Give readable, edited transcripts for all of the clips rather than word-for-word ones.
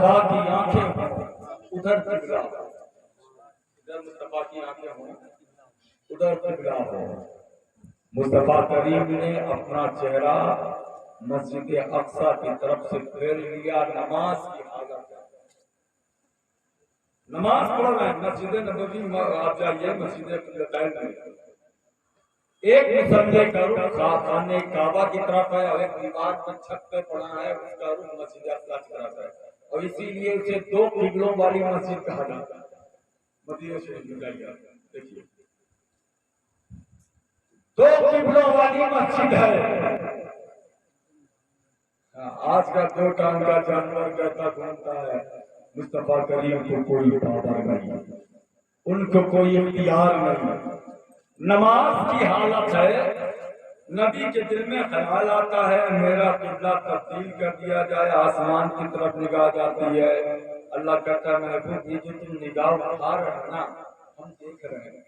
مصطفیٰ کی آنکھیں ادھر قبلہ، ادھر مصطفیٰ کی آنکھیں ہوں ادھر قبلہ ہو۔ مصطفیٰ کریم نے اپنا چہرہ مسجد اقصی کی طرف سے پھیر لیا نماز کی حالت میں۔ نماز پڑھ رہے ہیں مسجد نبوی میں، آپ جائیے مسجد قبلتین میں، ایک مصلی کا رخ خانہ کعبہ کی طرف ہے اور ایک دیوار پر چھت پہ پڑا ہے، اس کا رخ مسجد اقصی کی طرف ہے، اور اسی لیے اسے دو قبلوں والی مسجد کہا جاتا ہے۔ مدینہ شریف میں جائیے دیکھیے، دو قبلوں والی مسجد ہے۔ آج کا دو ٹانگ کا جانور کہتا گھومتا ہے، مصطفیٰ کریم کو کوئی پاور نہیں، ان کو کوئی اختیار نہیں۔ نماز کی حالت ہے، نبی کے دل میں خیال آتا ہے میرا قبلہ تبدیل کر دیا جائے، آسمان کی طرف نگاہ جاتی ہے، اللہ کہتا ہے محبوب یہ جو تم نگاہ اٹھا رہے ہیں نا ہم دیکھ رہے ہیں،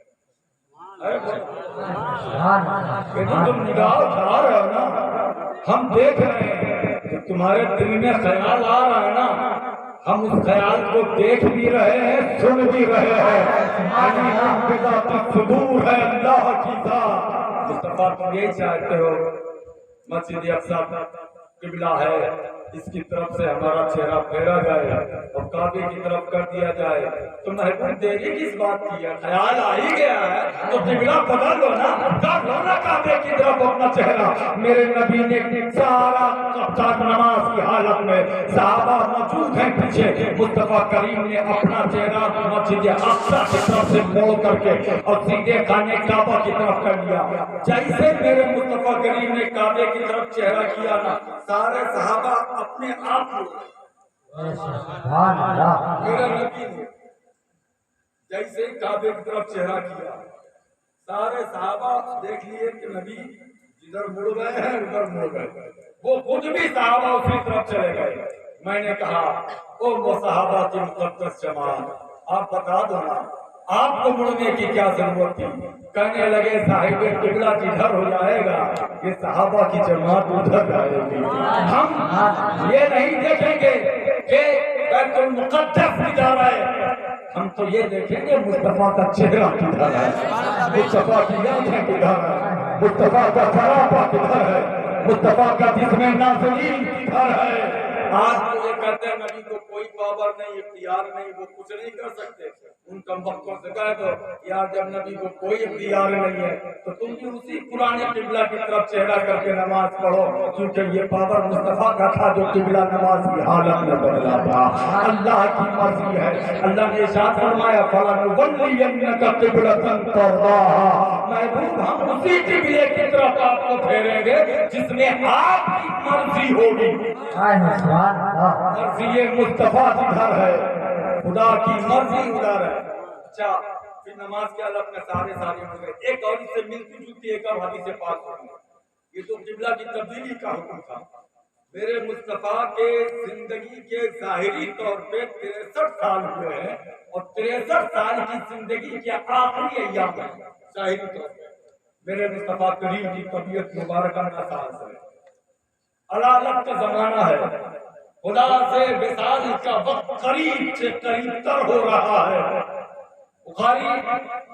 یہ جو تم نگاہ اٹھا رہے ہو نا ہم دیکھ رہے ہیں، کہ تمہارے دل میں خیال آ رہا ہے نا ہم اس خیال کو دیکھ بھی رہے ہیں سن بھی رہے ہیں۔ صدور ہے اللہ کی ذات۔ مصطفیٰ تم یہی چاہتے ہو مسجد اقصی قبلہ ہے، اس کی طرف سے ہمارا چہرہ پھیرا جائے اور کعبے کی طرف کر دیا جائے، تو محبوب دیری کس بات کی ہے؟ خیال آ ہی گیا ہے تو قبلہ بدل لو نا، کر لو نا کعبے کی طرف اپنا چہرہ۔ میرے نبی نے سارا نماز کی حالت میں صحابہ موجود ہیں پیچھے، مصطفیٰ کریم نے اپنا چہرہ مسجد اقصی کی طرف سے موڑ کر کے اور سیدھے خانہ کعبہ کی طرف کر لیا۔ جیسے میرے مصطفیٰ کریم نے کعبے کی طرف چہرہ کیا نا سارے صحابہ اپنے آپ کو میرے نبی نے جیسے کعبے کی طرف چہرہ کیا سارے صحابہ دیکھ لیے کہ نبی جدھر مڑ گئے ہیں ادھر مڑ گئے، وہ خود بھی صحابہ اسی طرف چلے گئے۔ میں نے کہا او وہ صحابہ کی مقدس جماعت آپ بتا دو نا آپ کو مڑنے کی کیا ضرورت تھی؟ کہنے لگے صاحب قبلہ جدھر ہو جائے گا یہ صحابہ کی جماعت ادھر جائے گی، ہم یہ نہیں دیکھیں گے کہ بیت المقدس کدھر ہے، ہم تو یہ دیکھیں گے مصطفیٰ کا چہرہ کدھر ہے، مصطفیٰ کی آنکھیں کدھر ہے، مصطفیٰ کا سراپا کدھر ہے، مصطفیٰ کا جسم نازنین کدھر ہے۔ آج مجھے کہتے ہیں نبی کو کوئی پاور نہیں اختیار نہیں، وہ کچھ نہیں کر سکتے، ان کم وقتوں سے کہہ دو یار جب نبی کو کوئی اختیار نہیں ہے تو تم بھی اسی پرانے قبلہ کی طرف چہرہ کر کے نماز پڑھو، کیونکہ یہ پاور مصطفیٰ کا تھا جو قبلہ نماز کی حالت میں بدلا تھا۔ اللہ کی مرضی ہے، اللہ نے ارشاد فرمایا فَلَنُوَلِّيَنَّكَ قِبْلَةً تَرْضَاهَا، محبوب ہم اسی قبلے کی طرف آپ کو پھیریں گے جس میں آپ کی مرضی ہوگی۔ مرضی مصطفیٰ جدھر ہے خدا کی مرضی ادھر ہے۔ اچھا پھر نماز کے حالت میں سارے ہو گئے۔ ایک اور اس سے ملتی جلتی ایک اور حدیث پاک ہوئی، یہ تو قبلہ کی تبدیلی کا حکم تھا۔ میرے مصطفیٰ کے زندگی کے ظاہری طور پہ 63 سال ہوئے ہیں اور 63 سال کی زندگی کے آخری ایام ہیں ظاہری طور پہ میرے مصطفیٰ کریم کی طبیعت مبارکہ ناساز ہے، علالت کا زمانہ ہے، خدا سے وصال کا وقت قریب سے قریب تر ہو رہا ہے۔ بخاری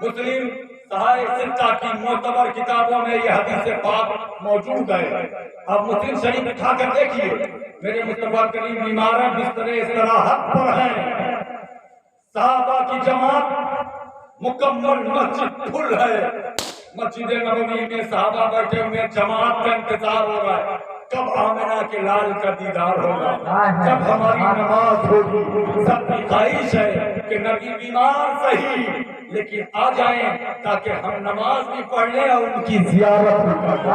مسلم صحائف ستہ کی معتبر کتابوں میں یہ حدیث پاک موجود ہے، اب مسلم شریف اٹھا کر دیکھیے، میرے مصطفیٰ کریم بیمار ہیں، بستر استراحت پر ہیں، صحابہ کی جماعت مکمل مسجد کھل ہے، مسجد نبوی میں صحابہ بیٹھے ہوئے جماعت کا انتظار ہو رہا ہے، کب آمنہ کے لال کا دیدار ہوگا، کب ہماری نماز ہوگی۔ سب کی خواہش ہے کہ نبی بیمار صحیح لیکن آ جائیں تاکہ ہم نماز بھی پڑھ لیں اور ان کی زیارت بھی کر لیں،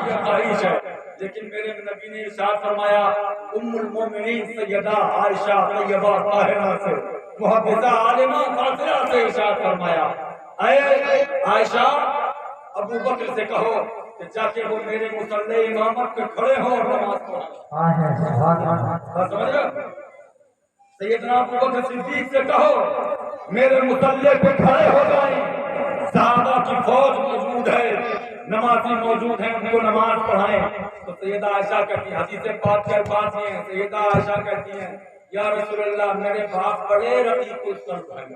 یہ خواہش ہے۔ لیکن میرے نبی نے ارشاد فرمایا ام المومنین سیدہ عائشہ طیبہ طاہرہ سے، محدثہ عالمہ فاضلہ سے ارشاد فرمایا اے عائشہ ابو بکر سے کہو کہ جا کے وہ میرے مصلی امامت پہ کھڑے ہوں اور نماز پڑھیں۔ سیدنا ابو بکر صدیق سے کہو میرے مصلی پہ کھڑے ہو جائیں، صحابہ کی فوج موجود ہے، نمازی موجود ہیں ان کو نماز پڑھائیں. تو سیدہ عائشہ کہتی ہیں, حدیث پاک کے الفاظ یہ ہیں, سیدہ عائشہ کہتی ہیں یا رسول اللہ میرے باپ بڑے رقیق القلب ہیں,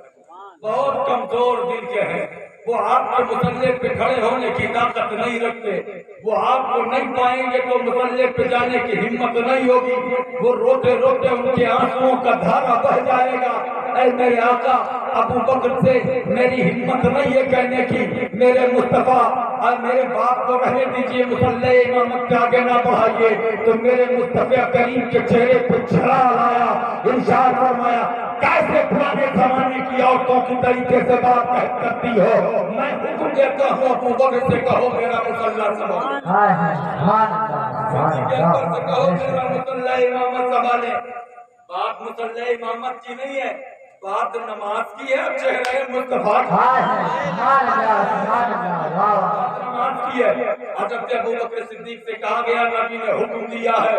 بہت کمزور دل کے ہیں, وہ آپ کے مصلی پہ کھڑے ہونے کی طاقت نہیں رکھتے, وہ آپ کو نہیں پائیں گے تو مصلی پہ جانے کی ہمت نہیں ہوگی, وہ روتے روتے ان کے آنسوؤں کا دھارا بہ جائے گا. اے میرے آقا ابو بکر سے میری ہمت نہیں ہے کہنے کی میرے مصطفیٰ اور میرے باپ کو رہنے دیجئے, مصلی امامت کے آگے نہ بڑھائیے. تو میرے مصطفیٰ کریم کے چہرے پہ جلال آیا, ارشاد فرمایا کیسے پرانے زمانے کی عورتوں کی طریقے سے بات کرتی ہو, میں حکم دیتا ہوں ابو بکر سے کہو میرا مصلی سنبھالے, سے کہو میرا مصلی امامت سنبھالے. بات مصلی امامت کی نہیں ہے, بات نماز کی ہے. چہرے مصطفیٰ نماز کی ہے. حضرت ابو بکر صدیق سے کہا گیا نبی نے حکم دیا ہے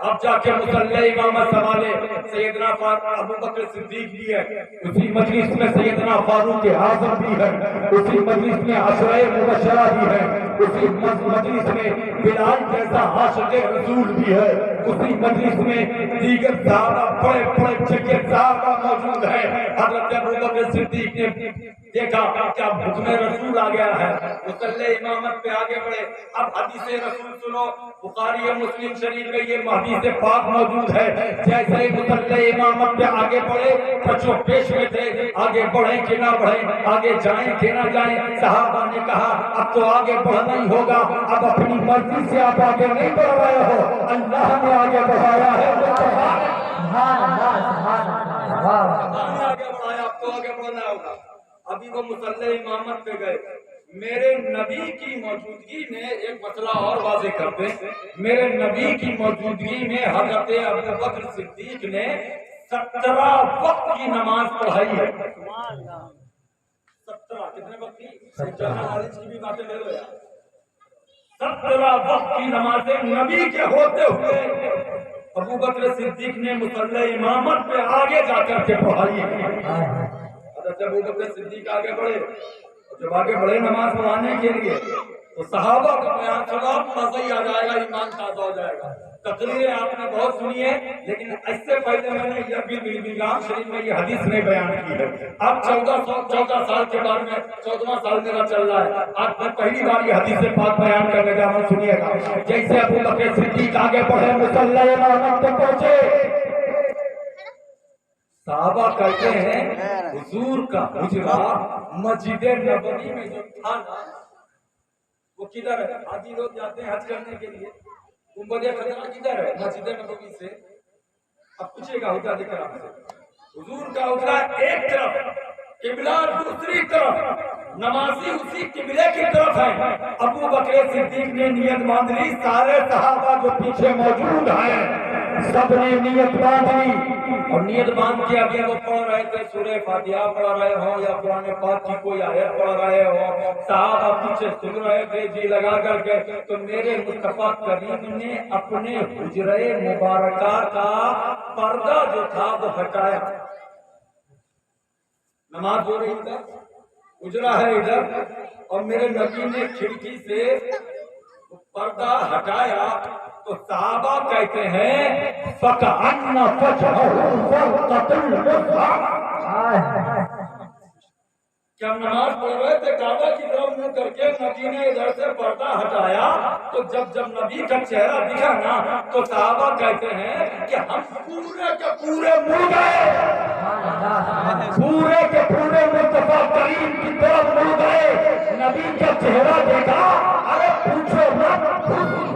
اب جا کے مصلی امامت سنبھالے. سیدنا ابو بکر صدیق بھی ہے, اسی مجلس میں سیدنا فاروق اعظم بھی ہے, اسی مجلس میں عشرہ مبشرہ بھی ہے, اسی مجلس میں بلال جیسا عاشق رسول بھی ہے, اسی مجلس میں دیگر صحابہ بڑے بڑے جگہ صحابہ موجود ہیں. حضرت ابو بکر صدیق نے دیکھا کیا حکم رسول آ گیا ہے, مصلی امامت پہ آگے بڑھے. اب حدیث رسول سنو, بخاری مسلم شریف میں یہ حدیث پاک موجود ہے. جیسے ہی مصلی امامت پہ آگے بڑھے بچوں پیش میں تھے, آگے بڑھیں کہ نہ بڑھیں, آگے جائیں کہ نہ جائیں. صحابہ نے کہا اب تو آگے بڑھنا ہی ہوگا, اب اپنی مرضی سے آپ آگے نہیں بڑھ رہے ہو, اللہ نے آگے بڑھایا ہے. آگے بڑھایا, اب تو آگے بڑھنا ہوگا. ابھی وہ مصلی امامت پہ گئے. میرے نبی کی موجودگی میں ایک مسئلہ اور واضح کرتے ہیں, میرے نبی کی موجودگی میں حضرت ابو بکر صدیق نے 17 وقت کی نماز پڑھائی ہے. 17 کتنے وقت کی؟ کی بھی باتیں لے لو یار. 17 وقت کی نمازیں نبی کے ہوتے ہوئے ابو بکر صدیق نے مصلی امامت پہ آگے جا کر کے پڑھائی ہے. حضرت ابو بکر صدیق آگے بڑھے, جب آگے بڑھے نماز پڑھانے کے لیے تو صحابہ کو بیان سنا, مزہ ہی آ جائے گا, ایمان تازہ ہو جائے گا. تقریریں آپ نے بہت سنی ہے, لیکن اس سے پہلے میں نے بلغام شریف میں یہ حدیث نہیں بیان کی ہے. اب 14 سال کے بعد میں 14واں سال میرا چل رہا ہے, آج میں پہلی بار یہ حدیث پاک بیان کرنے جا رہا ہوں. سنیے گا, جیسے ابو بکر صدیق آگے بڑھے مصلی امامت تک پہنچے, صحابہ کہتے ہیں حضور کا حجرہ مسجد نبوی میں جو تھا نا, وہ کدھر ہے؟ حاجی لوگ جاتے ہیں حج کرنے کے لیے, گنبد خضرا کدھر ہے؟ مسجد نبوی سے. اب پوچھے گا حجرہ دکھ رہا ہے, حضور کا حجرہ ایک طرف, قبلہ دوسری طرف, نمازی اسی قبلے کی طرف ہے. ابو بکر صدیق نے نیت باندھ لی, سارے صحابہ جو پیچھے موجود ہیں سب نے نیت باندھ لی, اور نیت باندھ کے ابھی وہ پڑھ رہے تھے سورہ فاتحہ پڑھ رہے ہوں یا قرآن پاک کی کوئی آیت پڑھ رہے ہوں, صحابہ پیچھے سن رہے تھے جی لگا کر کے. تو میرے مصطفیٰ کریم نے اپنے حجرے مبارکہ کا پردہ جو تھا وہ ہٹایا. نماز ہو رہی تھی, حجرہ ہے ادھر, اور میرے نبی نے کھڑکی سے پردہ ہٹایا. تو صحابہ کہتے ہیں فَكَأَنَّ فَجْرَهُ فَرْقَةُ الْمُصْحَفِ. کہ ہم نماز پڑھ رہے تھے کعبہ کی طرف منہ کر کے, نبی نے ادھر سے پردہ ہٹایا, تو جب نبی کا چہرہ دکھا نا تو صحابہ کہتے ہیں کہ ہم پورے کے پورے مڑ گئے, پورے کے پورے مصطفیٰ کریم کی طرف مڑ گئے. نبی کا چہرہ دیکھا, ارے پوچھو مت,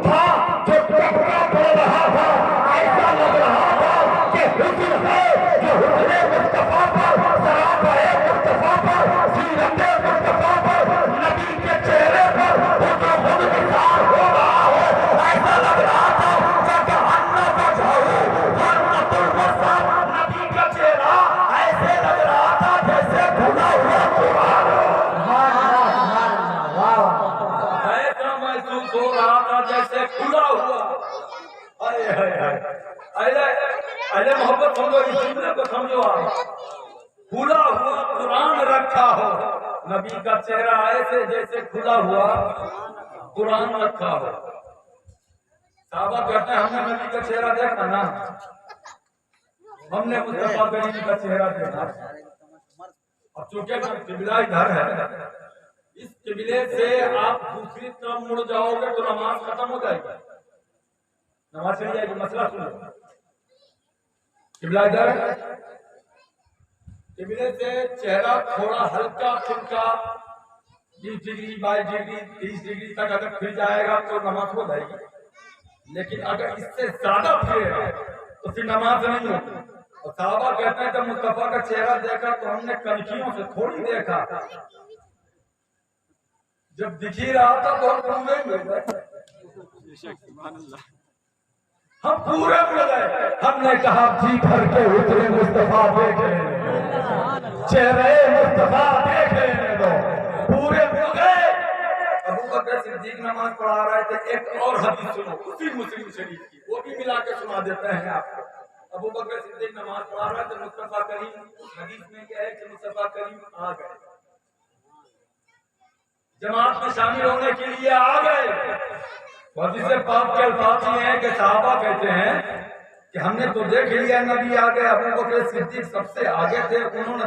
تھا جو ٹکرا پڑ رہا تھا, ایسا لگ رہا تھا کہ حسن ہے جو حسن مصطفیٰ پر, صحابہ مصطفیٰ پر, سیرت مصطفیٰ پر, نبی کے چہرے پر حسن خود نثار ہو رہا ہے. ایسا لگ رہا تھا فَكَأَنَّ وَجْهَهُ فَرْقَةُ الْمُصْحَفِ. نبی کا چہرہ ایسے لگ رہا تھا جیسے کھلا ہوا قرآن, ایسا محسوس ہو رہا تھا جیسے کھلا ہوا. اہل محبت سمجھو, اس جملے کو سمجھو, آپ کھلا ہوا قرآن رکھا ہو, نبی کا چہرہ ایسے جیسے کھلا ہوا قرآن رکھا ہو. صحابہ کہتے ہیں ہم نے نبی کا چہرہ دیکھا نا, ہم نے مصطفیٰ کریم کا چہرہ دیکھا. اب چونکہ قبلہ ادھر ہے, اس قبلے سے آپ دوسری طرف مڑ جاؤ گے تو نماز ختم ہو جائے گی, نماز چلی جائے گی. مسئلہ سنو, قبلہ ادھر ہے, قبلے سے چہرہ تھوڑا ہلکا پھلکا 20 ڈگری 22 ڈگری 30 ڈگری تک اگر پھر جائے گا تو نماز ہو جائے گی. لیکن اگر اس سے زیادہ پھرے گا تو پھر نماز نہیں ہوتی. اور صحابہ کہتے ہیں کہ مصطفیٰ کا چہرہ دیکھا تو ہم نے کنکھیوں سے تھوڑی دیکھا, جب دکھ ہی رہا تھا تو ہم پورے مل گئے, ہم پورے مل گئے. ہم نے کہا جی بھر کے اتنے مصطفیٰ دیکھ لینے, چہرے مصطفیٰ دیکھ لینے دو, پورے مل گئے. ابو بکر صدیق نماز پڑھا رہے تھے. ایک اور حدیث سنو اسی مسلم شریف کی, وہ بھی ملا کے سنا دیتے ہیں آپ کو. ابو بکر صدیق نماز پڑھا رہے تھے, مصطفیٰ کریم, حدیث میں کیا ہے کہ مصطفیٰ کریم آ گئے, جماعت میں شامل ہونے کے لیے آ گئے. حدیث پاک کے الفاظ یہ ہیں کہ صحابہ کہتے ہیں کہ ہم نے تو دیکھ لیا نبی آ گئے. ابو بکر صدیق سب سے آگے تھے, انہوں نے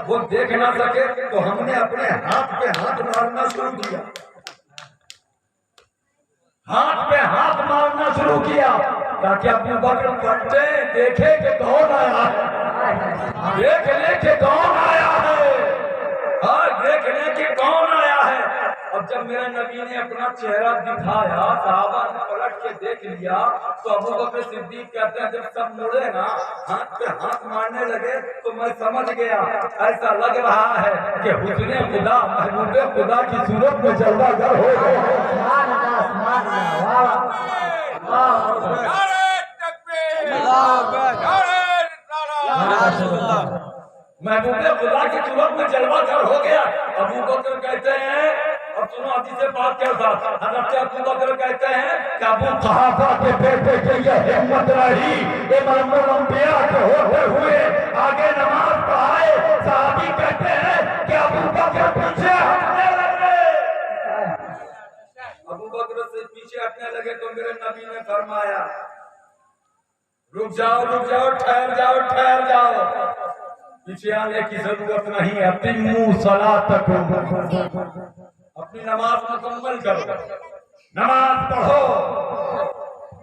وہ دیکھ نہ سکے تو ہم نے اپنے ہاتھ پہ ہاتھ مارنا شروع کیا, ہاتھ پہ ہاتھ مارنا شروع کیا تاکہ ابو بکر پلٹے دیکھے کہ کون آیا ہے, دیکھ لے کہ کون آیا ہے, ہاں دیکھ لے کہ کون آیا ہے. اب جب میرے نبی نے اپنا چہرہ دکھایا, صحابہ نے پلٹ کے دیکھ لیا, تو ابو بکر صدیق کہتے ہیں جب سب مڑے نا ہاتھ پہ ہاتھ مارنے لگے تو میں سمجھ گیا ایسا لگ رہا ہے کہ حسن خدا محبوب خدا کی صورت میں جلوہ گر ہو گیا. محبوب خدا کی صورت میں جلوہ گر ہو گیا. ابو بکر کہتے ہیں, اب سنو حدیث پاک کے الفاظ, حضرت ابو بکر کہتے ہیں کہ ابو قحافہ کے بیٹے کے یہ ہمت رہی, امام الانبیاء کے ہوتے ہوئے آگے نماز پڑھائے. صحابی کہتے ہیں کہ ابو بکر پیچھے ہٹنے لگے, ابو بکر سے پیچھے ہٹنے لگے تو میرے نبی نے فرمایا رک جاؤ رک جاؤ, ٹھہر جاؤ ٹھہر جاؤ, پیچھے آنے کی ضرورت نہیں ہے. اتموا صلاتکم, اپنی نماز مکمل کرو, نماز پڑھو.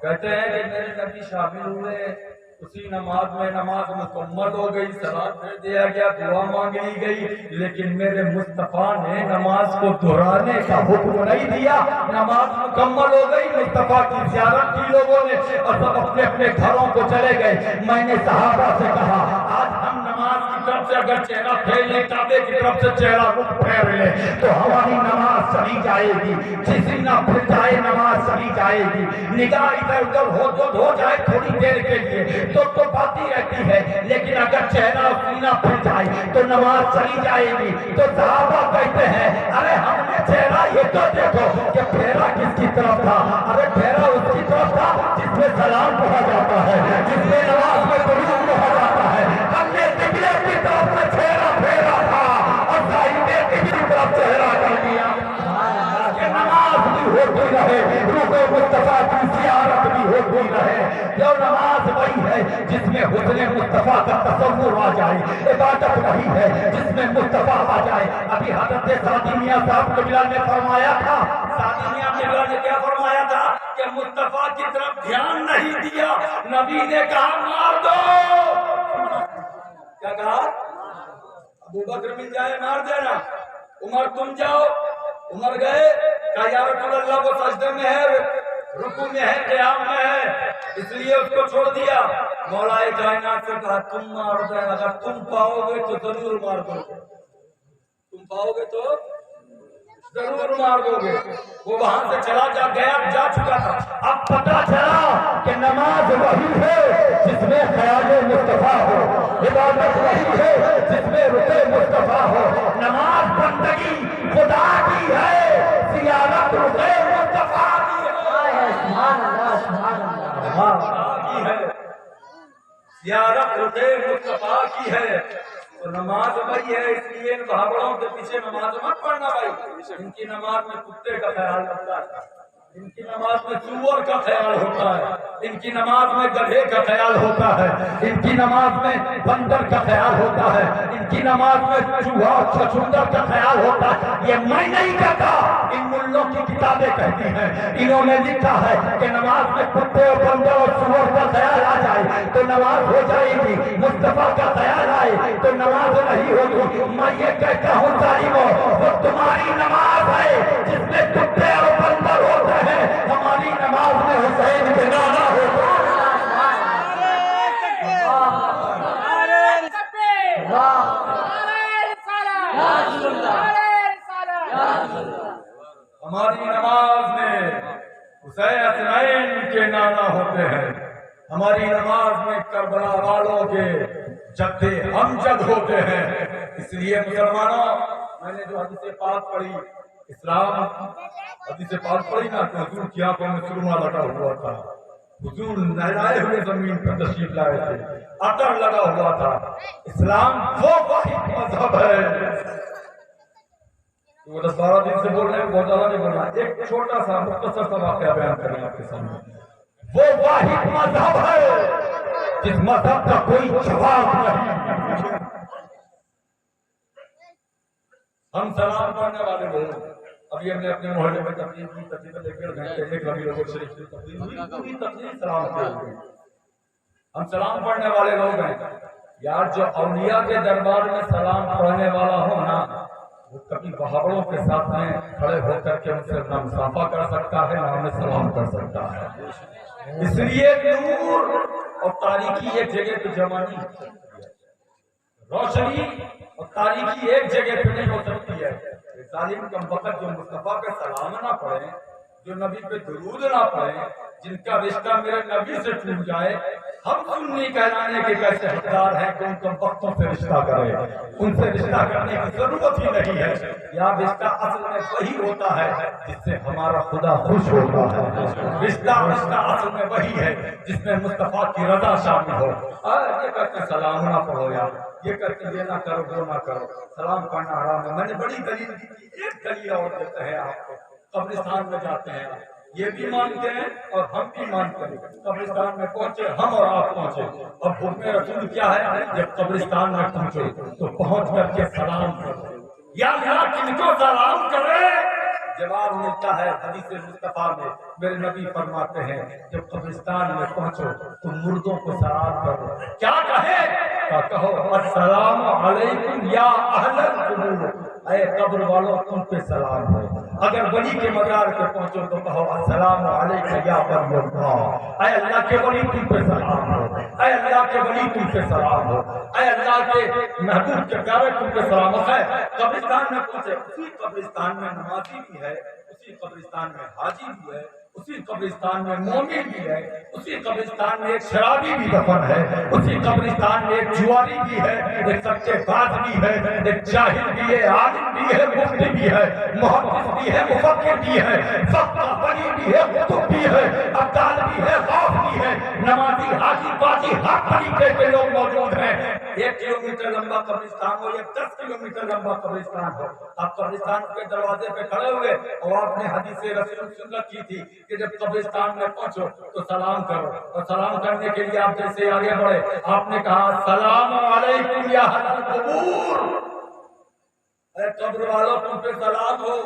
کہتے ہیں کہ میرے نبی شامل ہوئے اسی نماز میں, نماز مکمل ہو گئی, سلام پھر دیا گیا, دعا مانگ لی گئی, لیکن میرے مصطفیٰ نے نماز کو دہرانے کا حکم نہیں دیا. نماز مکمل ہو گئی, مصطفیٰ کی زیارت کی لوگوں نے اور سب اپنے اپنے گھروں کو چلے گئے. میں نے صحابہ سے کہا آج ہم نماز کی طرف سے اگر چہرہ پھیر لیں, کعبے کی طرف سے چہرہ رخ پھیر لیں تو ہماری نماز چلی جائے گی. جسم نہ پھر جائے نماز چلی جائے گی. نگاہ ادھر ادھر ہو جائے تھوڑی دیر کے لیے تو باتیں رہتی ہے, لیکن اگر چہرہ سینہ پھر جائے تو نماز چلی جائے گی. تو صحابہ کہتے ہیں ارے ہم نے چہرہ یہ تو دیکھو کہ پھیرا کس کی طرف تھا. ارے پھیرا اس کی طرف تھا جس میں سلام پڑھا جاتا ہے, جس میں نماز میں درود پڑھا جاتا ہے. ہم نے قبلے کی طرف سے چہرہ پھیرا تھا اور صاحب نے قبلے کی طرف چہرہ کر دیا کہ نماز بھی ہوتی رہے, روح مصطفیٰ کی زیارت بھی ہوتی رہے. جو نماز وہی ہے جس میں حسن مصطفیٰ کا تصور آ جائے, عبادت وہی ہے جس میں مصطفیٰ آ جائے. ابھی حضرت سعدی میاں صاحب قبلہ نے فرمایا تھا, سعدی میاں قبلہ نے کیا فرمایا تھا کہ مصطفیٰ کی طرف دھیان نہیں دیا. نبی نے کہا مار دو. کیا کہا؟ ابو بکر مل جائے مار دینا. عمر تم جاؤ, عمر گئے, کہا یا رسول اللہ وہ سجدے میں ہے, رکوع میں ہے, قیام میں ہے, اس لیے اس کو چھوڑ دیا. مولا کائنات سے کہا تم مار دو, اگر تم پاؤ گے تو ضرور مار دو گے, تم پاؤ گے تو ضرور مار دو گے. وہ وہاں سے چلا جا چکا تھا. اب پتا چلا کہ نماز وہی ہے جس میں خیال مصطفیٰ ہو, عبادت وہی ہے جس میں رخ مصطفیٰ ہو. نماز بندگی خدا کی ہے, زیارت رخ مصطفیٰ کی ہے. سبحان اللہ سبحان اللہ, کی ہے زیارت رخ مصطفیٰ کی ہے. تو نماز وہی ہے، اس لیے ان بھاگڑوں کے پیچھے نماز مت پڑھنا بھائی. ان کی نماز میں کتے کا خیال ہوتا ہے، ان کی نماز میں سور کا خیال ہوتا ہے، ان کی نماز میں گدھے کا خیال ہوتا ہے، ان کی نماز میں بندر کا خیال ہوتا ہے، ان کی نماز میں چوہا چھچندر کا خیال ہوتا ہے. یہ میں نہیں کہتا، ان ملوں کی کتابیں کہتی ہیں. انہوں نے لکھا ہے کہ نماز میں کتے اور بندر اور سور کا خیال آ جائے تو نماز ہو جائے گی، مصطفیٰ کا خیال آئے تو نماز نہیں ہوگی. میں یہ کہتا ہوں ظالموں، وہ تمہاری نماز ہے جس میں کتے اور بندر ہوتے ہیں، ہماری نماز میں حسین کے نانا ہوتا ہے. ہماری نماز میں حسین حسنین کے نانا ہوتے ہیں، ہماری نماز میں کربلا والوں کے جد امجد ہوتے ہیں. اس لیے مسلمانوں، میں نے جو حدیث پاک پڑھی، اسلام حدیث پاک پڑھی نا، تو حضور کی آنکھوں میں سرما لگا ہوا تھا، حضور نہلائے ہوئے زمین پر تشریف لائے تھے، عطر لگا ہوا تھا. اسلام وہ واحد مذہب ہے. وہ 10-12 دن سے بول رہے ہیں، بہت زیادہ نہیں بول رہا. ایک چھوٹا سا مختصر سا واقعہ بیان کریں آپ کے سامنے. وہ واحد مذہب ہے جس مذہب کا کوئی جواب نہیں. ہم سلام پڑھنے والے لوگ، ابھی ہم نے اپنے محلے میں تقریر کی، تقریباً 1.5 گھنٹے ایک ربیع الاول شریف کی تقریر ہوئی، پوری تقریر سلام پہ ہوئی. ہم سلام پڑھنے والے لوگ ہیں یار. جو اولیاء کے دربار میں سلام پڑھنے والا ہو نا، وہ کبھی بہاڑوں کے ساتھ میں کھڑے ہو کر کے ان سے نہ مصافحہ کر سکتا ہے، نہ انہیں سلام کر سکتا ہے. اس لیے نور اور تاریکی ایک جگہ پہ جمع نہیں ہو سکتی ہے، روشنی اور تاریکی ایک جگہ پہ نہیں ہو سکتی ہے. ظالم کم وقت جو مصطفیٰ پہ سلام نہ پڑھیں، جو نبی پہ درود نہ پڑھیں، جن کا رشتہ میرے نبی سے ٹوٹ جائے، ہم سنی کہلانے کے کیسے حقدار ہیں کہ ان کم وقتوں سے رشتہ کریں. ان سے رشتہ کرنے کی ضرورت ہی نہیں ہے. یا رشتہ اصل میں وہی ہوتا ہے جس سے ہمارا خدا خوش ہوتا ہے. رشتہ اصل میں وہی ہے جس میں مصطفیٰ کی رضا شامل ہو. یہ کرتے سلام نہ پڑھو یار، یہ کرتے یہ نہ کرو وہ نہ کرو، سلام پڑھنا حرام ہے. میں نے بڑی دلیل دی تھی، ایک دلیل اور دیتا ہے آپ کو. قبرستان میں جاتے ہیں، یہ بھی مانتے ہیں اور ہم بھی مانتے ہیں. قبرستان میں پہنچے ہم اور آپ پہنچے. اب حکم رسول کیا ہے؟ جب قبرستان میں پہنچے تو پہنچ کر کے سلام کرو. یا کن کو سلام کرے؟ جواب ملتا ہے حدیث مصطفیٰ میں. میرے نبی فرماتے ہیں جب قبرستان میں پہنچو تو مردوں کو سلام کرو. کیا کہے؟ کہو السلام علیکم یا اہل القبور، اے قبر والوں تم پہ سلام ہو. اگر ولی کے مزار پہ پہنچو تو کہو السلام علیکم یا ولی اللہ، اے اللہ کے ولی تم پہ سلام ہو، اے اللہ کے ولی تم پہ سلام ہو، اے اللہ کے محبوب کے پیارے تم پہ سلام ہو. قبرستان میں پہنچے، اسی قبرستان میں نمازی بھی ہے، اسی قبرستان میں حاجی بھی ہے، اسی قبرستان میں مومن بھی ہے، اسی قبرستان میں ایک شرابی بھی دفن ہے، اسی قبرستان میں ایک جواری بھی ہے، ایک سچے باز بھی ہے، ایک جاہل بھی ہے، عالم بھی ہے، مفتی بھی ہے، محدث بھی ہے، مفکر بھی ہے، فقہ ولی بھی ہے، قطب بھی ہے، ابدال بھی ہے، غوث بھی ہے، نمازی حاجی باجی ہر طریقے کے لوگ موجود ہیں. 1 کلومیٹر لمبا قبرستان ہو یا 10 کلومیٹر لمبا قبرستان ہو، آپ قبرستان کے دروازے پہ کھڑے ہوئے اور آپ نے حدیث رسول سنت کی تھی کہ جب قبرستان میں پہنچو تو سلام کرو. اور سلام کرنے کے لیے آپ جیسے آگے بڑھے، آپ نے کہا السلام علیکم یا اہل القبور، اے قبر والوں تم پہ سلام ہو.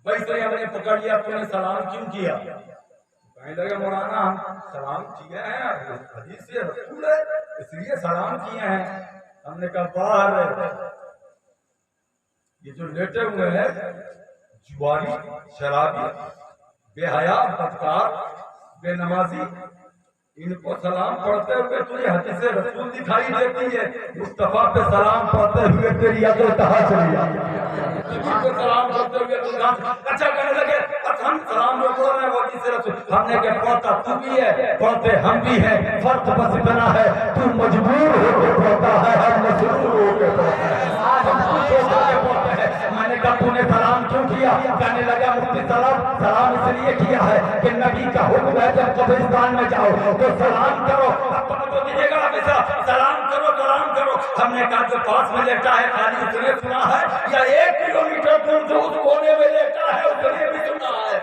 ویسے ہم نے پکڑ لیا، تم نے سلام کیوں کیا؟ کہنے لگے مولانا ہم سلام کیے ہیں، حدیث رسول ہے اس لیے سلام کیے ہیں. ہم نے کہا باہر یہ جو لیٹے ہوئے ہیں جواری، شرابی، بے حیا، بدکار، بے نمازی، ان کو سلام پڑھتے ہوئے تجھے حدیث رسول دکھائی دیتی ہے، مصطفیٰ پہ سلام پڑھتے ہوئے تیری عقل کہاں چلی جاتی ہے؟ نبی کو سلام کرتے ہوئے تو اچھا کہنے لگے ہم سلام جو پڑھ رہے ہیں وہ حدیث رسول. ہم نے کہا پڑھتا تو بھی ہے، پڑھتے ہم بھی ہیں، فرق بس اتنا ہے تو مجبور ہو کے پڑھتا ہے، ہم مسرور ہو کے پڑھتا ہے، ہم خوش ہو کے پڑھتے ہیں. میں نے کہا تو نے سلام کیوں کیا؟ کہنے لگا مفتی صاحب سلام اس لیے کیا ہے کہ نبی کا حکم ہے جب قبرستان میں جاؤ تو سلام کرو. اب تو دیجیے گا سلام کرو ہم نے کہا جو پاس میں لیٹا ہے خالی اس نے سنا ہے یا 1 کلومیٹر دور جو اس کونے میں لیٹا ہے اس نے بھی سنا ہے؟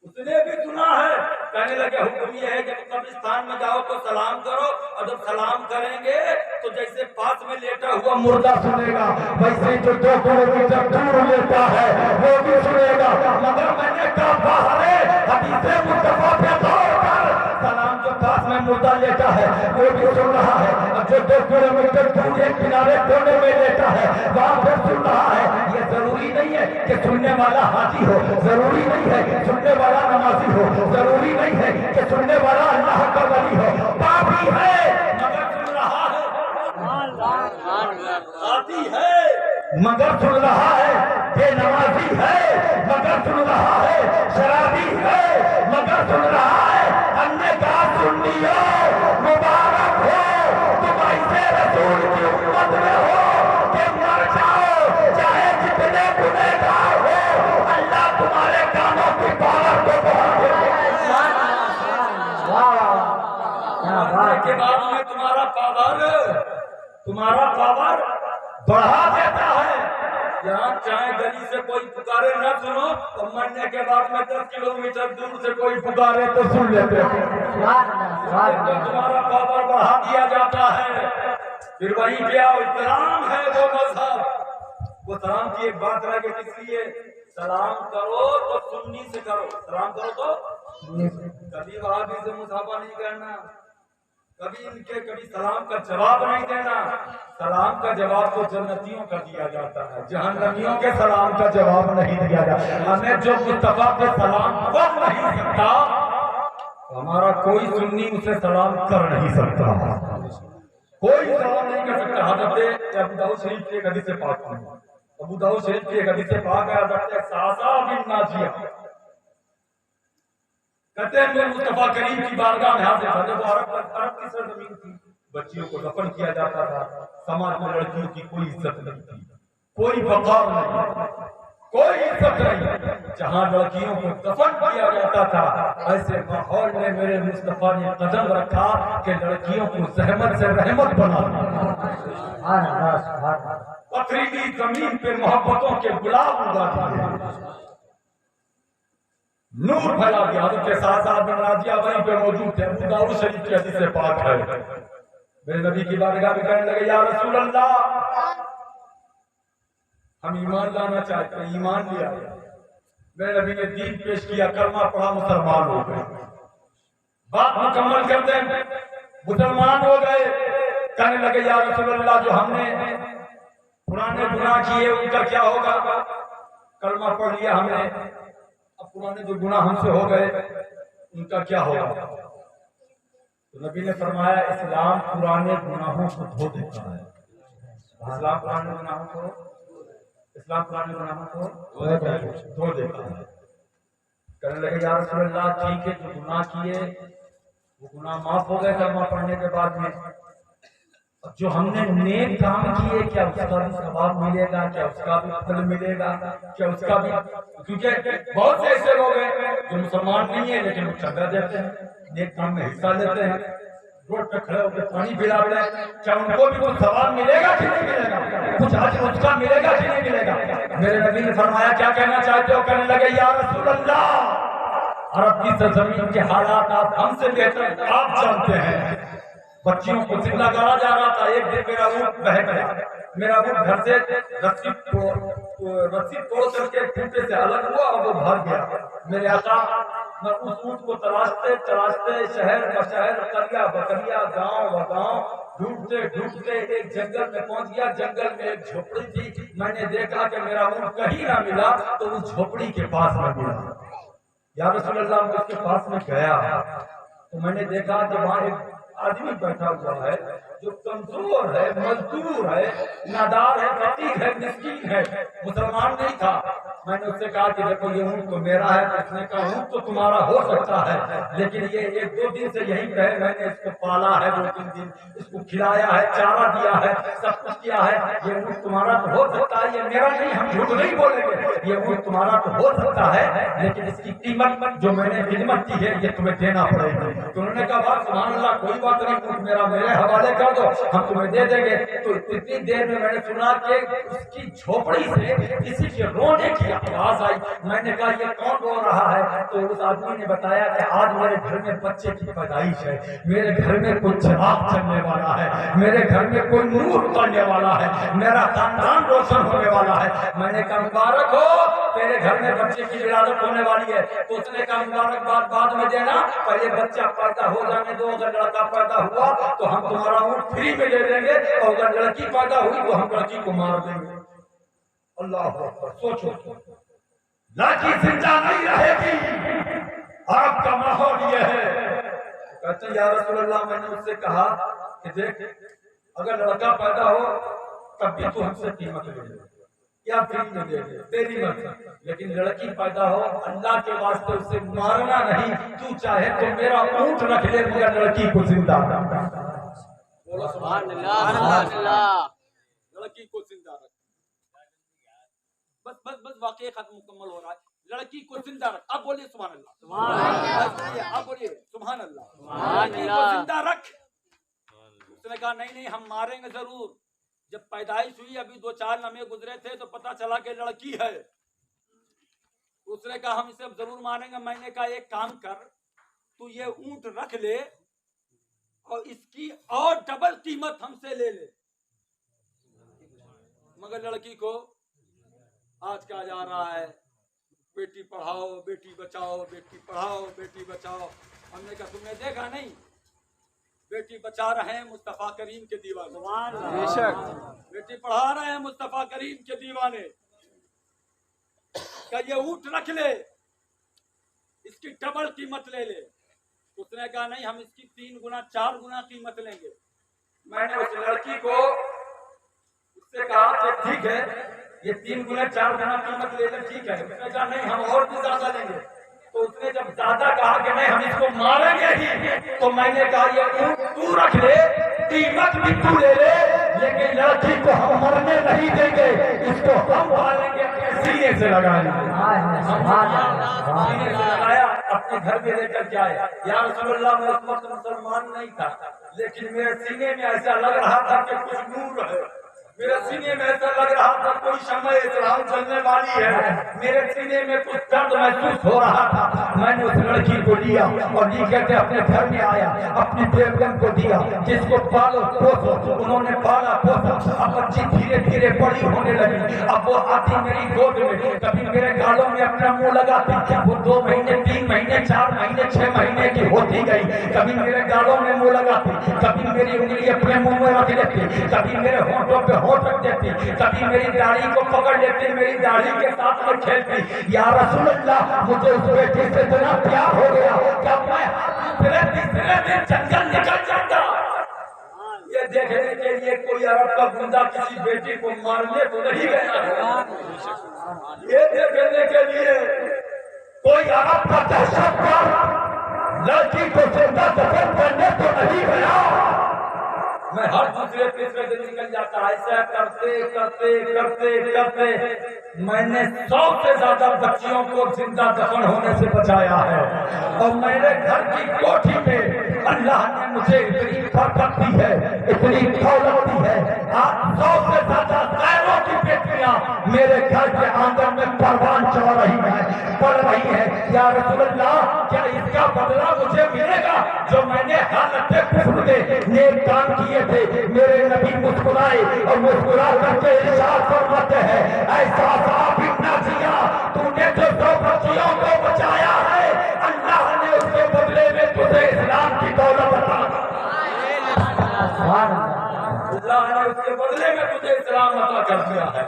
اس نے بھی سنا ہے۔ کہنے لگے حکم یہ ہے کہ قبرستان میں جاؤ تو سلام کرو، اور جب سلام کریں گے تو جیسے پاس میں لیٹا ہوا مردہ سنے گا ویسے جو 2 کلومیٹر دور لیٹا ہے وہ بھی سنے گا۔ مگر میں نے کہا باہر حدیث مصطفیٰ پہ غور کر، سلام جو پاس میں مردہ لیٹا ہے وہ بھی سن رہا ہے، اور جو 2 کلومیٹر دور ایک کنارے کونے میں لیٹا ہے وہاں پہ سن رہا ہے۔ یہ ضروری نہیں ہے کہ سننے والا حاجی ہو، ضروری نہیں ہے کہ سننے والا نمازی ہو، ضروری نہیں ہے کہ سننے والا اللہ کا ولی ہو، پاپی ہے مگر سن رہا ہے، آتی ہے مگر سن رہا ہے، بے نمازی ہے مگر سن رہا ہے، شرابی ہے مگر سن رہا ہے۔ ہم نے کہا سنیو مبارک ہو تم ایسے رسول کی امت میں ہو کہ مر جاؤ چاہے جتنے گنہگار ہو، اللہ تمہارے کانوں کی پاور کو بڑھا دے کے بعد میں تمہارا پاور بڑھا دیتا ہے۔ یہاں چاہے گلی سے کوئی پکارے نہ سنو، اور مرنے کے بعد میں 10 کلومیٹر دور سے کوئی پکارے تو سن لیتے ہیں، تمہارا پاور بڑھا دیا جاتا ہے۔ پھر وہی کیا اسلام ہے وہ مذہب، وہ سلام کی ایک بات رہ گئی، اس لیے سلام کرو تو سننی سے کرو، سلام کرو تو کبھی وہابی سے مصافحہ نہیں کرنا، کبھی سلام کا جواب نہیں دینا۔ سلام کا جواب تو جنتیوں کا دیا جاتا ہے، جہنمیوں کے سلام کا جواب نہیں دیا جاتا۔ ہمیں جو مصطفیٰ پہ سلام کر نہیں سکتا، ہمارا کوئی سنی اسے سلام کر نہیں سکتا، کوئی سلام نہیں کر سکتا۔ حضرت ابو داؤد شریف کی ایک حدیث پاک ہے، ابو داؤد شریف کی ایک حدیث پاک ہے، حضرت ساسا بن ناجیہ کہتے ہیں مصطفیٰ کریم کی بارگاہ میں حاضر تھا۔ جب عرب کی سرزمین تھی، بچیوں کو دفن کیا جاتا تھا، سماج میں لڑکیوں کی کوئی عزت نہیں تھی، کوئی وقار نہیں، کوئی عزت نہیں۔ جہاں لڑکیوں کو دفن کیا جاتا تھا ایسے ماحول میں میرے مصطفیٰ نے قدم رکھا کہ لڑکیوں کو زحمت سے رحمت بنا دیا، پتھریلی زمین پہ محبتوں کے گلاب اگا دیے، نور پھیلا دیا۔ حضرت ساسا بن ناجیہ وہیں پہ موجود تھے، ابو داؤد شریف کی حدیث پاک ہے۔ میرے نبی کی بارگاہ میں کہنے لگے یا رسول اللہ ہم ایمان لانا چاہتے ہیں، ایمان لیا۔ میرے نبی نے دین پیش کیا، کلمہ پڑھا، مسلمان ہو گئے۔ بات مکمل کرتے ہیں، مسلمان ہو گئے۔ کہنے لگے یا رسول اللہ جو ہم نے پرانے گناہ کیے ان کا کیا ہوگا؟ کلمہ پڑھ لیا ہم نے، اب پرانے جو گناہ ہم سے ہو گئے ان کا کیا ہوگا؟ تو نبی نے فرمایا اسلام پرانے گناہوں کو دھو دیتا ہے، اسلام پرانے گناہوں کو دھو دیتا ہے۔ کہنے لگے یا رسول اللہ ٹھیک ہے جو گناہ کیے وہ گناہ معاف ہو گئے کلمہ پڑھنے کے بعد میں، جو ہم نے نیک کام کیے کیا اس کا بھی ثواب ملے گا، کیا اس کا بھی پھل ملے گا، کیا اس کا بھی؟ کیونکہ بہت سے ایسے لوگ ہیں جو مسلمان نہیں ہیں لیکن وہ چندہ دیتے ہیں، نیک کام میں حصہ لیتے ہیں، روڈ پہ کھڑے ہو کے پانی پلا رہے ہیں، کیا ان کو بھی کچھ ثواب ملے گا کہ نہیں ملے گا؟ کچھ اجر اس کا ملے گا کہ نہیں ملے گا؟ میرے نبی نے فرمایا کیا کہنا چاہتے ہو؟ کہنے لگے یا رسول اللہ عرب کی سرزمین کے حالات آپ ہم سے بہتر آپ جانتے ہیں۔ بچیوں کو زندہ کرا جا رہا تھا، ایک دن میرا اونٹ بہہ گیا، میرا اونٹ گھر سے رسی توڑ کر کے کھوٹے سے الگ ہوا اور وہ بھاگ گیا۔ میرے آقا میں اس اونٹ کو تلاشتے تلاشتے شہر بشہر، قریہ بقریہ، گاؤں و گاؤں ڈھونڈتے ڈھونڈتے ایک جنگل میں پہنچ گیا۔ جنگل میں ایک جھوپڑی تھی، میں نے دیکھا کہ میرا اونٹ کہیں نہ ملا تو اس جھوپڑی کے پاس میں ملا۔ یا رسول اللہ میں اس کے پاس میں گیا تو میں نے دیکھا کہ وہاں ایک آدمی بیٹھا ہوا ہے جو کمزور ہے، مزدور ہے، نادار ہے، فقیر ہے، مسکین ہے، مسلمان نہیں تھا۔ میں نے اس سے کہا کہ دیکھو یہ اونٹ تو میرا ہے، اس نے کہا اونٹ تو تمہارا ہو سکتا ہے لیکن یہ 1-2 دن سے یہیں پہ ہے، میں نے اس کو پالا ہے 2-3 دن، اس کو کھلایا ہے، چارہ دیا ہے، سب کچھ کیا ہے، یہ اونٹ تمہارا تو ہو سکتا ہے، یہ میرا نہیں، ہم جھوٹ نہیں بولیں گے، یہ اونٹ تمہارا تو ہو سکتا ہے لیکن اس کی قیمت جو میں نے خدمت کی ہے یہ تمہیں دینا پڑے گا۔ تو انہوں نے کہا بات سبحان اللہ کوئی بات نہیں، اونٹ میرا میرے حوالے کر کر دو ہم تمہیں دے دیں گے. تو اتنی دیر میں میں نے سنا کہ اس کی جھوپڑی سے کسی کے رونے کی آواز آئی. میں نے کہا یہ کون رو رہا ہے؟ تو اس آدمی نے بتایا کہ آج میرے گھر میں بچے کی پیدائش ہے, میرے گھر میں کوئی چراغ چلنے والا ہے, میرے گھر میں کوئی نور اترنے والا ہے, میرا خاندان روشن ہونے والا ہے. میں نے کہا مبارک ہو, تیرے گھر میں بچے کی ولادت ہونے والی ہے. تو اس نے کہا مبارکباد بعد میں دینا, پہلے بچہ پیدا ہو جانے دو. اگر لڑکا پیدا ہوا تو ہم تمہارا اونٹ فری میں دے دیں گے, اور اگر لڑکی پیدا ہوئی تو ہم لڑکی کو مار دیں گے. اللہ اکبر. سوچو, لڑکی زندہ نہیں رہے گی. آپ کا ماحول یہ ہے. کہتے ہیں یا رسول اللہ, میں نے اس سے کہا کہ دیکھ اگر لڑکا پیدا ہو تب بھی تو ہم سے قیمت لے لے یا فری میں دے دے, تیری مرضی, لیکن لڑکی پیدا ہو اللہ کے واسطے اسے مارنا نہیں. تو چاہے تو میرا اونٹ رکھ لے مگر لڑکی کو زندہ رکھ. بولو سبحان اللہ, سبحان اللہ. لڑکی کو زندہ رکھ. بس واقعہ ختم مکمل ہو رہا ہے. لڑکی کو زندہ رکھ. اب بولیے سبحان اللہ, سبحان اللہ. اب بولیے سبحان اللہ, لڑکی کو زندہ رکھ. اس نے کہا نہیں ہم ماریں گے ضرور. جب پیدائش ہوئی ابھی 2-4 لمحے گزرے تھے تو پتا چلا کہ لڑکی ہے. اس نے کہا ہم اسے ضرور ماریں گے. میں نے کہا ایک کام کر, تو یہ اونٹ رکھ لے اور اس کی اور ڈبل قیمت ہم سے لے لے. مگر لڑکی کو آج کہا جا رہا ہے بیٹی پڑھاؤ بیٹی بچاؤ, بیٹی پڑھاؤ بیٹی بچاؤ. ہم نے کہا تم نے دیکھا نہیں, بیٹی بچا رہے ہیں مصطفیٰ کریم کے دیوانے, بے شک بیٹی پڑھا رہے ہیں مصطفیٰ کریم کے دیوانے. کہ یہ اونٹ رکھ لے, اس کی ڈبل قیمت لے لے. اس نے کہا نہیں ہم اس کی 3 گنا 4 گنا قیمت لیں گے. میں نے اس لڑکی کو اس سے کہا کہ ٹھیک ہے یہ 3 گنا 4 گنا قیمت لے لیں, ٹھیک ہے. اس نے کہا نہیں ہم اور بھی زیادہ لیں گے. تو اس نے جب زیادہ کہا کہ نہیں ہم اس کو ماریں گے ہی, تو میں نے کہا یہ اونٹ تو رکھ لے, قیمت بھی تو لے لے, لیکن لڑکی کو ہم مرنے نہیں دیں گے, اس کو ہم پالیں گے, اپنے سینے سے لگائیں گے. سینے سے لگایا, اپنے گھر میں لے کر کے آئے. یا رسول اللہ میں اس وقت مسلمان نہیں تھا, لیکن میرے سینے میں ایسا لگ رہا تھا کہ کچھ نور ہے. میرے سینے میں ایسا لگ رہا تھا کوئی شمع اسلام چلنے والی ہے. میرے سینے میں کچھ درد محسوس ہو رہا تھا. میں نے اس لڑکی کو لیا اور لے کر کے اپنے گھر میں آیا, اپنی بیگم کو دیا جس کو پالو پوسو. انہوں نے پالا پوسا, اب بچی دھیرے دھیرے بڑی ہونے لگی. اب وہ آتی میری گود میں, کبھی میرے گالوں میں اپنا منہ لگاتی. وہ 2 مہینے 3 مہینے 4 مہینے 6 مہینے کی ہوتی گئی. کبھی میرے گالوں میں منہ لگاتی, کبھی میری انگلی اپنے منہ میں رکھ لیتی, کبھی میرے ہونٹوں پہ ہونٹ رکھ دیتی, کبھی میری داڑھی کو پکڑ لیتی, میری داڑھی کے ساتھ میں کھیلتی. یا رسول اللہ مجھے اس بیٹی سے اتنا پیار ہو گیا کہ اب میں تیسرے دن جنگل نکل جاتا یہ دیکھنے کے لیے کوئی عرب کا بندہ کسی بیٹی کو مارنے تو نہیں گیا ہے. یہ دیکھنے کے لیے کوئی عرب کا دہشت گرد لڑکی کو زندہ دفن کرنے تو نہیں گیا. میں ہر دوسرے تیسرے دن نکل جاتا. ایسا کرتے کرتے کرتے کرتے میں نے 100 سے زیادہ بچیوں کو زندہ دفن ہونے سے بچایا ہے. اور میرے گھر کی کوٹھی میں اللہ نے مجھے اتنی برکت دی ہے, اتنی دولت دی ہے. آج 100 سے زیادہ غیروں کی بیٹیاں میرے گھر کے آنگن میں پروان چڑھ رہی ہیں, پڑھ رہی ہیں. یا رسول اللہ کیا اس کا بدلہ مجھے ملے گا جو میں نے حالت کفر میں نیک کام کیے تھے؟ میرے نبی مسکرائے اور مسکرا کر کے ارشاد فرماتے ہیں ایسا صاحب نازیہ تو نے جو 2 بچیوں کو بچایا ہے اللہ نے اس کے بدلے میں تجھے اسلام کی دولت عطا اللہ نے اس کے بدلے میں تجھے اسلام عطا کر دیا ہے,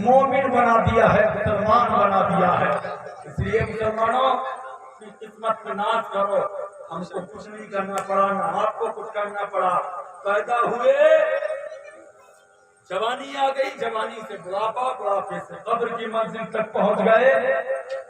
مومن بنا دیا ہے, مسلمان بنا دیا ہے. اس لیے مسلمانوں کی قسمت پہ ناز کرو. ہم کو کچھ نہیں کرنا پڑا, نہ آپ کو کچھ کرنا پڑا. پیدا ہوئے, جوانی آ گئی, جوانی سے بڑھاپا, بڑھاپے سے قبر کی منزل تک پہنچ گئے.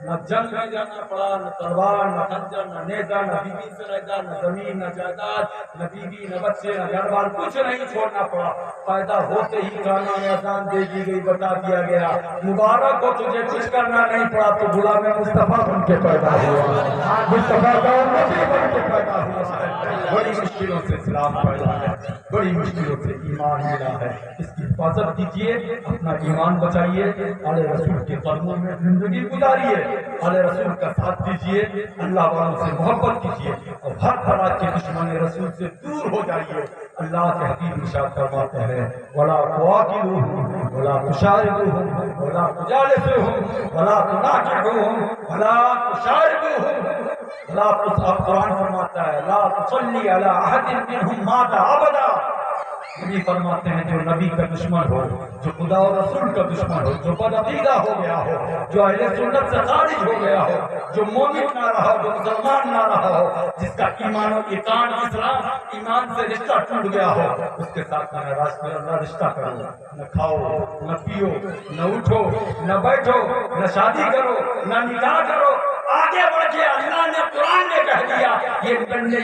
نہ جنگ میں جانا پڑا, نہ تلوار, نہ خنجر, نہ نیزہ, نہ بیوی سے رہتا, نہ زمین, نہ جائیداد, نہ بیوی, نہ بچے, نہ گھر بار, کچھ نہیں چھوڑنا پڑا. پیدا ہوتے ہی کانا میں اذان دے دی گئی, بتا دیا گیا مبارک ہو تجھے کچھ کرنا نہیں پڑا, تو غلام مصطفیٰ بن کے پیدا ہوا, مصطفیٰ کا نبی بن کے پیدا ہوا. بڑی مشکلوں سے اسلام پھیلا ہے، بڑی مشکلوں سے ایمان ملا ہے، اس کی حفاظت کیجیے، اپنا ایمان بچائیے، آل رسول کے قدموں میں زندگی گزاریے، آل رسول کا ساتھ دیجیے، اللہ والوں سے محبت کیجیے اور ہر طرح کے دشمن رسول سے دور ہو جائیے۔ اللہ کے حبیب ارشاد فرماتے ہیں وَلَا تُوَاقِلُوهُمْ وَلَا تُشَارِكُوهُمْ وَلَا تُجَالِسُوهُمْ وَلَا تُنَاكِحُوهُمْ وَلَا تُشَارِكُوهُمْ وَلَا قرآن فرماتا ہے لا تصلی علی احد منهم مات ابدا۔ نبی فرماتے ہیں جو نبی کا دشمن ہو، جو خدا اور رسول کا دشمن ہو، جو بدعقیدہ ہو گیا ہو، جو اہل سنت سے خارج ہو گیا ہو، جو مومن نہ رہا ہو، جو مسلمان نہ رہا ہو، جس کا ایمان و ایقان اسلام ایمان سے رشتہ ٹوٹ گیا ہو، اس کے ساتھ نہ رشتہ کرو، نہ کھاؤ، نہ پیو، نہ اٹھو، نہ بیٹھو، نہ شادی کرو، نہ نکاح کرو۔ آگے بڑھ کے اللہ نے قرآن نے کہہ دیا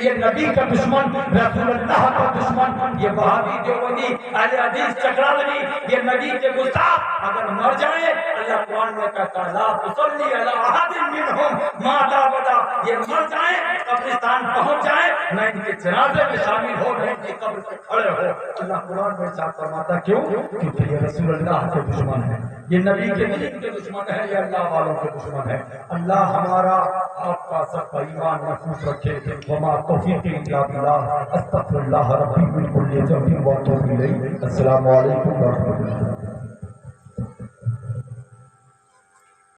یہ نبی کا دشمن، رسول اللہ کا دشمن، یہ وہابی دیوبندی اہل حدیث چکرالوی، یہ نبی کے گستاخ اگر مر جائیں، اللہ قرآن میں کہتا ہے لا تصلی علی احد منهم مات ابدا، یہ مر جائیں، قبرستان پہنچ جائیں، نہ ان کے جنازے میں شامل ہو، نہ ان کی قبر پہ کھڑے ہو۔ اللہ قرآن میں ارشاد فرماتا کیوں؟ کیونکہ یہ رسول اللہ کے دشمن ہے، یہ نبی کے دین کے دشمن ہے، یہ اللہ والوں کے دشمن ہے۔ اللہ ہمارا آپ کا سب کا ایمان محفوظ رکھے۔ وما توفیقی الا باللہ، استغفر اللہ ربی من کل ذنب واتوب الیہ۔ السلام علیکم ورحمۃ اللہ۔